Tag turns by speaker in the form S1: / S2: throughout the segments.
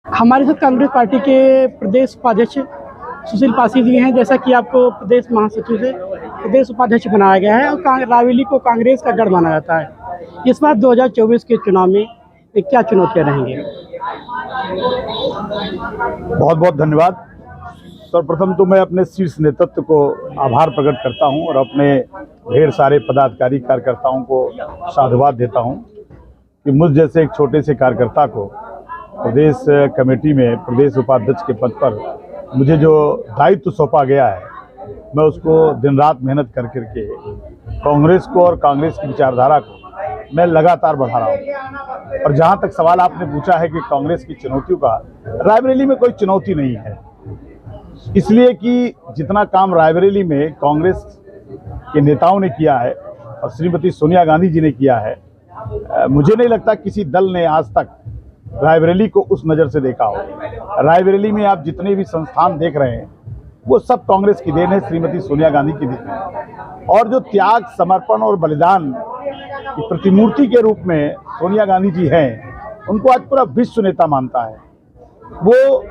S1: हमारे साथ कांग्रेस पार्टी के प्रदेश उपाध्यक्ष सुशील पासी जी हैं। जैसा कि आपको प्रदेश महासचिव से प्रदेश उपाध्यक्ष बनाया गया है और रायबरेली को कांग्रेस का गढ़ माना जाता है। इस बार 2024 के चुनाव में क्या चुनौतियां रहेंगी?
S2: बहुत बहुत धन्यवाद। सर्वप्रथम तो मैं अपने शीर्ष नेतृत्व को आभार प्रकट करता हूं और अपने ढेर सारे पदाधिकारी कार्यकर्ताओं को साधुवाद देता हूं कि मुझ जैसे एक छोटे से कार्यकर्ता को प्रदेश कमेटी में प्रदेश उपाध्यक्ष के पद पर मुझे जो दायित्व सौंपा गया है, मैं उसको दिन रात मेहनत कर करके कांग्रेस को और कांग्रेस की विचारधारा को मैं लगातार बढ़ा रहा हूँ। और जहाँ तक सवाल आपने पूछा है कि कांग्रेस की चुनौतियों का, रायबरेली में कोई चुनौती नहीं है, इसलिए कि जितना काम रायबरेली में कांग्रेस के नेताओं ने किया है और श्रीमती सोनिया गांधी जी ने किया है, मुझे नहीं लगता किसी दल ने आज तक रायबरेली को उस नज़र से देखा हो। रायबरेली में आप जितने भी संस्थान देख रहे हैं वो सब कांग्रेस की देन है, श्रीमती सोनिया गांधी की देन है। और जो त्याग, समर्पण और बलिदान की प्रतिमूर्ति के रूप में सोनिया गांधी जी हैं, उनको आज पूरा विश्व नेता मानता है। वो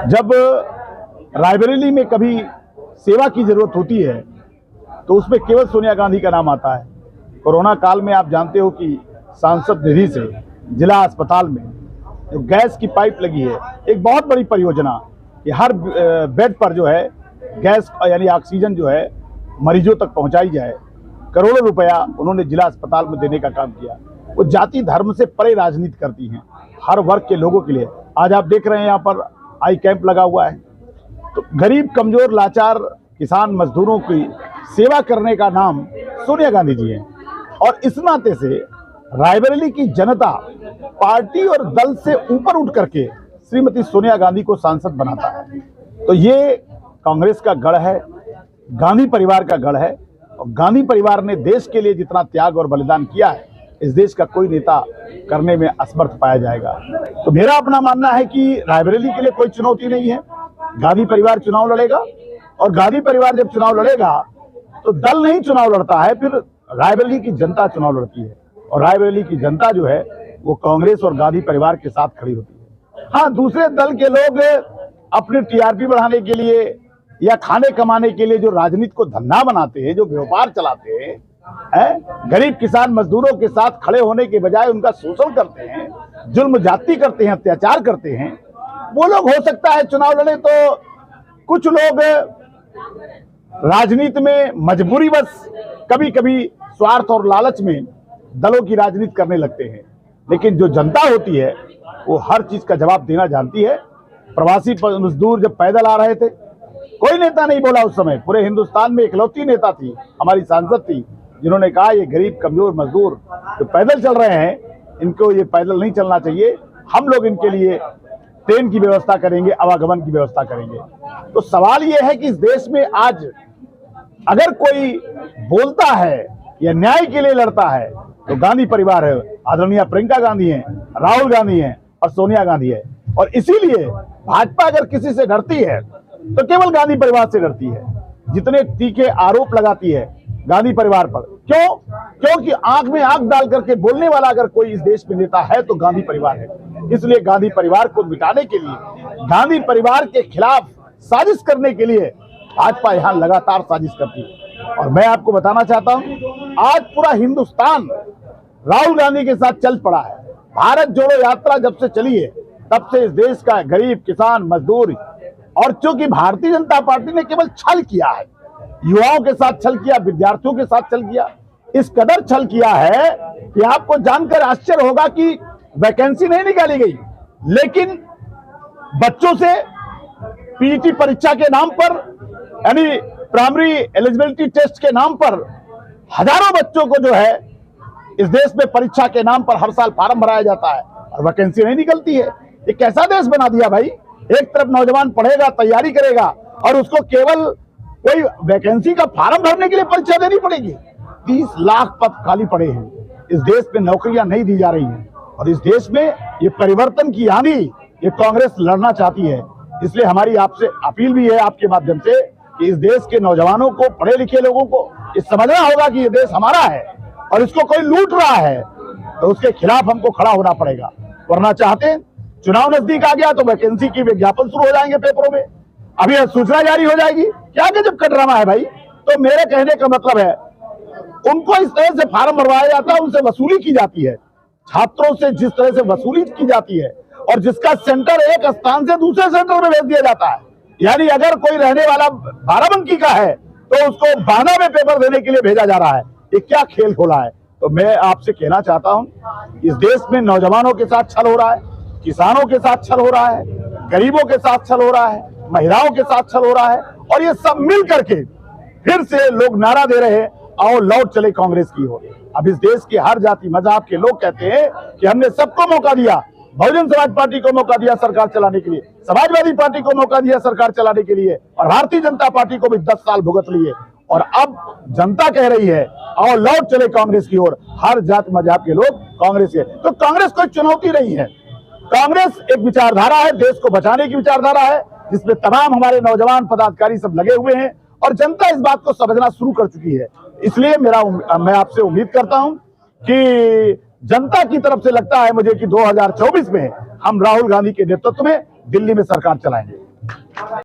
S2: जब रायबरेली में कभी सेवा की जरूरत होती है तो उसमें केवल सोनिया गांधी का नाम आता है। कोरोना काल में आप जानते हो कि सांसद निधि से जिला अस्पताल में जो गैस की पाइप लगी है, एक बहुत बड़ी परियोजना, कि हर बेड पर जो है गैस यानी ऑक्सीजन जो है मरीजों तक पहुंचाई जाए। करोड़ों रुपया उन्होंने जिला अस्पताल में देने का काम किया। वो जाति धर्म से परे राजनीति करती हैं, हर वर्ग के लोगों के लिए। आज आप देख रहे हैं यहाँ पर आई कैंप लगा हुआ है, तो गरीब, कमजोर, लाचार किसान मजदूरों की सेवा करने का नाम सोनिया गांधी जी हैं। और इस नाते से रायबरेली की जनता पार्टी और दल से ऊपर उठ करके श्रीमती सोनिया गांधी को सांसद बनाता है। तो ये कांग्रेस का गढ़ है, गांधी परिवार का गढ़ है। और गांधी परिवार ने देश के लिए जितना त्याग और बलिदान किया है, इस देश का कोई नेता करने में असमर्थ पाया जाएगा। तो मेरा अपना मानना है कि रायबरेली के लिए कोई चुनौती नहीं है। गांधी परिवार चुनाव लड़ेगा, और गांधी परिवार जब चुनाव लड़ेगा तो दल नहीं चुनाव लड़ता है, फिर रायबरेली की जनता चुनाव लड़ती है। और रायबरेली की जनता जो है वो कांग्रेस और गांधी परिवार के साथ खड़ी होती है। हाँ, दूसरे दल के लोग अपने टीआरपी बढ़ाने के लिए या खाने कमाने के लिए जो राजनीति को धंधा बनाते हैं, जो व्यापार चलाते हैं, गरीब किसान मजदूरों के साथ खड़े होने के बजाय उनका शोषण करते हैं, जुल्म जाति करते हैं, अत्याचार करते हैं, वो लोग हो सकता है चुनाव लड़े। तो कुछ लोग राजनीति में मजबूरीवश कभी कभी स्वार्थ और लालच में दलों की राजनीति करने लगते हैं, लेकिन जो जनता होती है वो हर चीज का जवाब देना जानती है। प्रवासी मजदूर जब पैदल आ रहे थे, कोई नेता नहीं बोला उस समय। पूरे हिंदुस्तान में इकलौती नेता थी, हमारी सांसद थी, जिन्होंने कहा ये गरीब कमजोर मजदूर जो पैदल चल रहे हैं, इनको ये पैदल नहीं चलना चाहिए, हम लोग इनके लिए ट्रेन की व्यवस्था करेंगे, आवागमन की व्यवस्था करेंगे। तो सवाल ये है कि इस देश में आज अगर कोई बोलता है या न्याय के लिए लड़ता है तो गांधी परिवार है। आदरणीय प्रियंका गांधी हैं, राहुल गांधी हैं और सोनिया गांधी है। और इसीलिए भाजपा अगर किसी से डरती है तो केवल गांधी परिवार से डरती है। जितने तीखे आरोप लगाती है गांधी परिवार पर, क्यों? क्योंकि आंख में आंख डाल करके बोलने वाला अगर कोई इस देश में नेता है तो गांधी परिवार है। इसलिए गांधी परिवार को मिटाने के लिए, गांधी परिवार के खिलाफ साजिश करने के लिए भाजपा यहाँ लगातार साजिश करती है। और मैं आपको बताना चाहता हूँ, आज पूरा हिंदुस्तान राहुल गांधी के साथ चल पड़ा है। भारत जोड़ो यात्रा जब से चली है तब से इस देश का गरीब, किसान, मजदूर, और चूंकि भारतीय जनता पार्टी ने केवल छल किया है, युवाओं के साथ छल किया, विद्यार्थियों के साथ छल किया, इस कदर छल किया है कि आपको जानकर आश्चर्य होगा कि वैकेंसी नहीं निकाली गई, लेकिन बच्चों से पीईटी परीक्षा के नाम पर, यानी प्राइमरी एलिजिबिलिटी टेस्ट के नाम पर हजारों बच्चों को जो है इस देश में परीक्षा के नाम पर हर साल फार्म भराया जाता है और वैकेंसी नहीं निकलती है। ये कैसा देश बना दिया भाई? एक तरफ नौजवान पढ़ेगा, तैयारी करेगा, और उसको केवल कोई वैकेंसी का फार्म भरने के लिए परीक्षा देनी पड़ेगी। 30 लाख पद खाली पड़े हैं। इस देश में नौकरियां नहीं दी जा रही हैं, और इस देश में ये परिवर्तन की आंधी ये कांग्रेस लड़ना चाहती है। इसलिए हमारी आपसे अपील भी है, आपके माध्यम से, कि इस देश के नौजवानों को, पढ़े लिखे लोगों को ये समझना होगा कि ये देश हमारा है और इसको कोई लूट रहा है, तो उसके खिलाफ हमको खड़ा होना पड़ेगा। वरना चाहते चुनाव नजदीक आ गया तो वैकेंसी की विज्ञापन शुरू हो जाएंगे पेपरों में, अभी सूचना जारी हो जाएगी। क्या गजब का ड्रामा है भाई। तो मेरे कहने का मतलब है, उनको इस तरह से फार्म भरवाया जाता है, उनसे वसूली की जाती है, छात्रों से जिस तरह से वसूली की जाती है, और जिसका सेंटर एक स्थान से दूसरे सेंटर में भेज दिया जाता है। यानी अगर कोई रहने वाला बाराबंकी का है तो उसको बांदा में पेपर देने के लिए भेजा जा रहा है। ये क्या खेल खोला है। तो मैं आपसे कहना चाहता हूं, इस देश में नौजवानों के साथ छल हो रहा है, किसानों के साथ छल हो रहा है, गरीबों के साथ छल हो रहा है, महिलाओं के साथ छल हो रहा है, और ये सब मिल करके फिर से लोग नारा दे रहे हैं, आओ लौट चले कांग्रेस की ओर। अब इस देश के हर जाति मजहब के लोग कहते हैं कि हमने सबको मौका दिया, बहुजन समाज पार्टी को मौका दिया सरकार चलाने के लिए, समाजवादी पार्टी को मौका दिया सरकार चलाने के लिए, और भारतीय जनता पार्टी को भी 10 साल भुगत लिए, और अब जनता कह रही है आओ लौट चले कांग्रेस की ओर। हर जाति मजहब के लोग कांग्रेस के, तो कांग्रेस कोई चुनौती नहीं है। कांग्रेस एक विचारधारा है, देश को बचाने की विचारधारा है, जिसमें तमाम हमारे नौजवान पदाधिकारी सब लगे हुए हैं, और जनता इस बात को समझना शुरू कर चुकी है। इसलिए मैं आपसे उम्मीद करता हूं कि जनता की तरफ से लगता है मुझे कि 2024 में हम राहुल गांधी के नेतृत्व में दिल्ली में सरकार चलाएंगे।